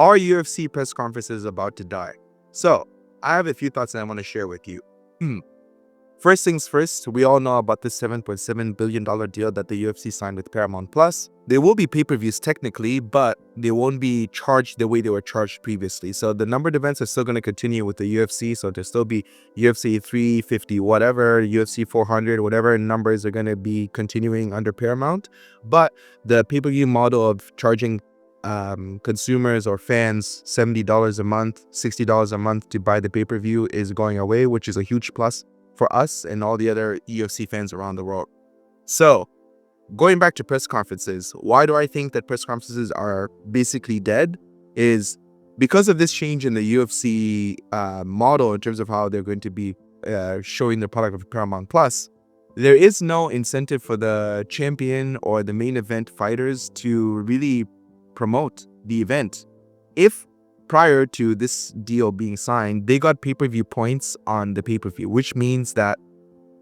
Are UFC press conferences about to die? So, I have a few thoughts that I want to share with you. First things first, we all know about the $7.7 billion deal that the UFC signed with Paramount Plus. There will be pay-per-views technically, but they won't be charged the way they were charged previously. So the numbered events are still going to continue with the UFC. So there'll still be UFC 350, whatever, UFC 400, whatever numbers are going to be continuing under Paramount. But the pay-per-view model of charging consumers or fans $70 a month, $60 a month to buy the pay-per-view is going away, which is a huge plus for us and all the other UFC fans around the world. So, going back to press conferences, why do I think that press conferences are basically dead? Is because of this change in the UFC model in terms of how they're going to be showing the product of Paramount Plus. There is no incentive for the champion or the main event fighters to really promote the event. If prior to this deal being signed, they got pay-per-view points on the pay-per-view, which means that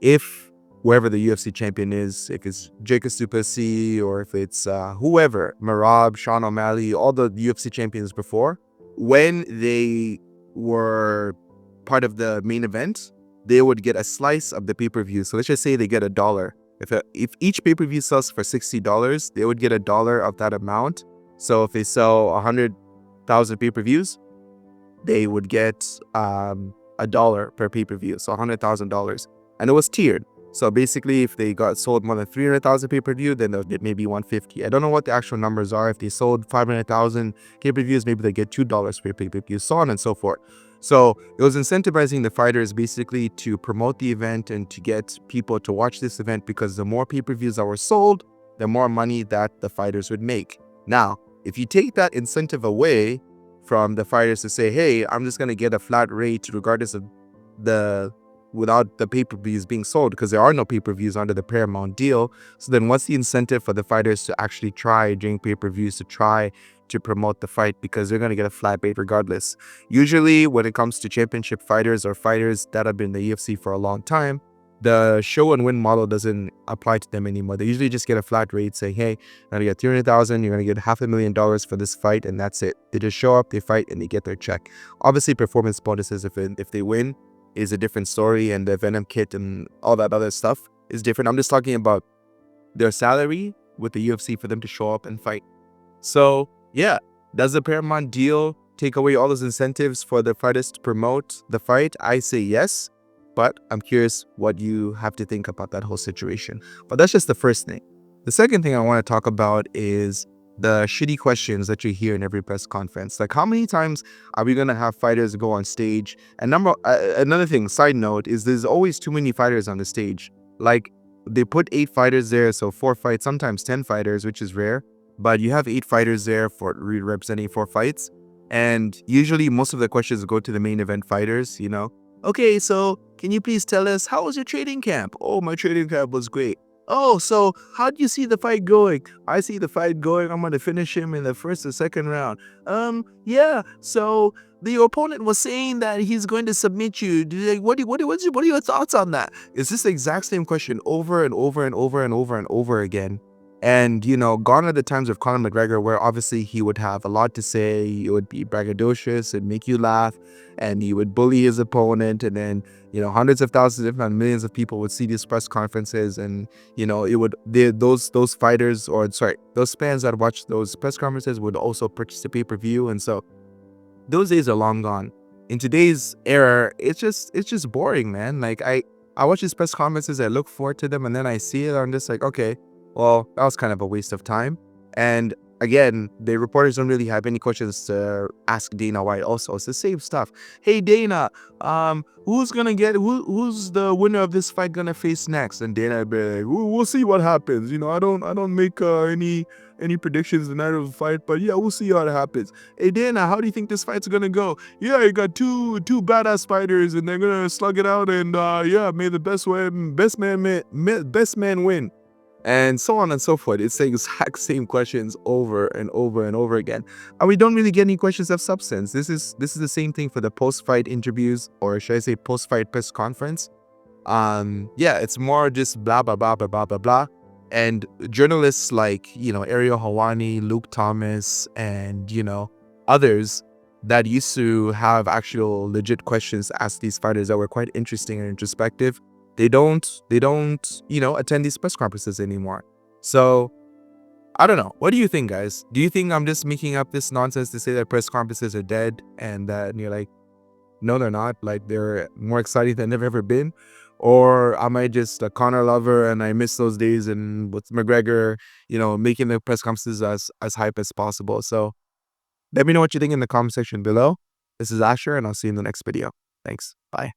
if whoever the UFC champion is, if it's Jacob Duplessis or if it's whoever, Marab, Sean O'Malley, all the UFC champions before, when they were part of the main event, they would get a slice of the pay-per-view. So let's just say they get $1. If each pay-per-view sells for $60, they would get $1 of that amount. So if they sell 100,000 pay-per-views, they would get $1 per pay-per-view, so $100,000. And it was tiered. So basically, if they got sold more than 300,000 pay-per-view, then they'll get maybe 150. I don't know what the actual numbers are. If they sold 500,000 pay-per-views, maybe they get $2 per pay-per-view, so on and so forth. So it was incentivizing the fighters basically to promote the event and to get people to watch this event, because the more pay-per-views that were sold, the more money that the fighters would make. Now, if you take that incentive away from the fighters to say, hey, I'm just going to get a flat rate regardless of without the pay-per-views being sold, because there are no pay-per-views under the Paramount deal. So then what's the incentive for the fighters to actually try during pay-per-views to try to promote the fight, because they're going to get a flat rate regardless. Usually when it comes to championship fighters or fighters that have been in the UFC for a long time, the show and win model doesn't apply to them anymore. They usually just get a flat rate saying, hey, you're going to get 300,000, you're going to get $500,000 for this fight, and that's it. They just show up, they fight, and they get their check. Obviously, performance bonuses, if they win, is a different story, and the Venom kit and all that other stuff is different. I'm just talking about their salary with the UFC for them to show up and fight. So, yeah, does the Paramount deal take away all those incentives for the fighters to promote the fight? I say yes. But I'm curious what you have to think about that whole situation. But that's just the first thing. The second thing I want to talk about is the shitty questions that you hear in every press conference. Like, how many times are we going to have fighters go on stage? And another thing, side note, is there's always too many fighters on the stage. Like, they put 8 fighters there, so 4 fights, sometimes 10 fighters, which is rare. But you have 8 fighters there for representing 4 fights. And usually most of the questions go to the main event fighters, you know. Okay, so can you please tell us, how was your training camp? Oh, my training camp was great. Oh, so how do you see the fight going? I see the fight going, I'm going to finish him in the first or second round. Yeah, so the opponent was saying that he's going to submit you. What are your thoughts on that? It's this the exact same question over and over and over and over and over again. And, you know, gone are the times of Conor McGregor where obviously he would have a lot to say, he would be braggadocious and make you laugh, and he would bully his opponent, and then, you know, hundreds of thousands, if not millions of people would see these press conferences, and, you know, those fighters, or sorry, those fans that watch those press conferences would also purchase the pay-per-view, and so those days are long gone. In today's era, it's just boring, man. Like, I watch these press conferences, I look forward to them, and then I see it, I'm just like, okay, well, that was kind of a waste of time. And again, the reporters don't really have any questions to ask Dana White also. It's the same stuff. Hey, Dana, who's the winner of this fight gonna face next? And Dana would be like, we'll see what happens. You know, I don't make any predictions the night of the fight, but yeah, we'll see how it happens. Hey, Dana, how do you think this fight's gonna go? Yeah, you got two badass fighters, and they're gonna slug it out, and yeah, may the best man win. And so on and so forth. It's the exact same questions over and over and over again. And we don't really get any questions of substance. This is the same thing for the post-fight interviews, or should I say post-fight press conference. Yeah, it's more just blah, blah, blah, blah, blah, blah, blah. And journalists like, you know, Ariel Helwani, Luke Thomas, and, you know, others that used to have actual legit questions to ask these fighters that were quite interesting and introspective, they don't, attend these press conferences anymore. So I don't know. What do you think, guys? Do you think I'm just making up this nonsense to say that press conferences are dead and that you're like, no, they're not. Like, they're more exciting than they've ever been? Or am I just a Connor lover and I miss those days and with McGregor, making the press conferences as hype as possible? So let me know what you think in the comment section below. This is Asher, and I'll see you in the next video. Thanks. Bye.